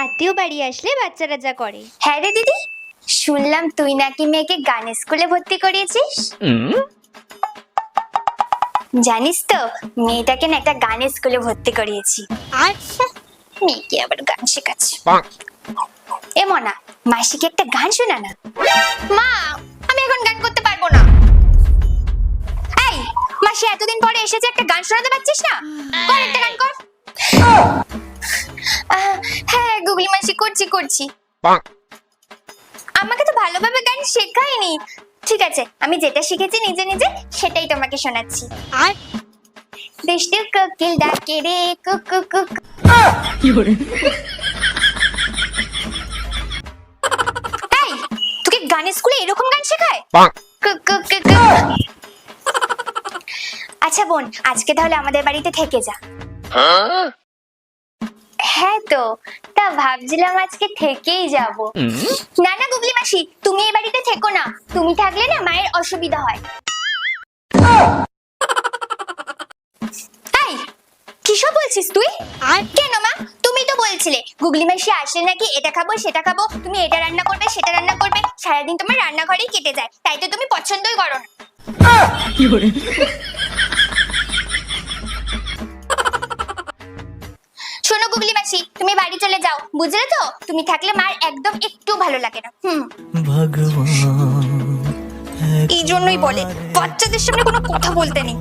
আত্মীয় বাড়ি আসলে বাচ্চারা যা করে। হ্যাঁ রে দিদি, শুনলাম তুই নাকি মেয়েকে গানের স্কুলে ভর্তি করিয়েছিস। জানিস তো, মেয়েটাকে না একটা গানের স্কুলে ভর্তি করিয়েছি। আচ্ছা, মেয়েকে আবার গান শেখাচ্ছে। এ মনা, মাসিকে একটা গান শোনা না। মা, আমি এখন গান করতে পারবো না। এই মাসি, এতদিন পরে এসেছে, একটা গান শোনাতে পারছিস না? কর একটা গান কর। হ্যাঁ গুগলি মাসি, করছি। আমাকে তো ভালোভাবে গান শেখায়নি। ঠিক আছে, আমি যেটা শিখেছি নিজে নিজে সেটাই তোমাকে শোনাচ্ছি। আর দুষ্টু কোকিল ডাকে রে কুক কুক কুক। এই, তোকে গানের স্কুলে এরকম গান শেখায়? Cook cook cook cook. আচ্ছা বোন, আজকে তাহলে আমাদের বাড়িতে থেকে যা। হ্যাঁ তো, তা ভাবছিলাম আজকে থেকেই যাব। না না গুগলি মাসি, তুমি এই বাড়িতে থেকো না। তুমি থাকলে না মায়ের অসুবিধা হয়। এই, কিসব বলছিস তুই? আর কেন মা, তুমি তো বলছিলে গুগলি মাসি আসলে নাকি এটা খাবো সেটা খাবো, তুমি এটা রান্না করবে সেটা রান্না করবে, সারাদিন তোমার রান্নাঘরেই কেটে যায়, তাই তো তুমি পছন্দই করো না। শোনো গুগলি মাসি, তুমি বাড়ি চলে যাও, বুঝলে তো? তুমি থাকলে মার একদম একটু ভালো লাগে না। এই জন্যই বলে বাচ্চাদের সামনে কোনো কথা বলতে নেই।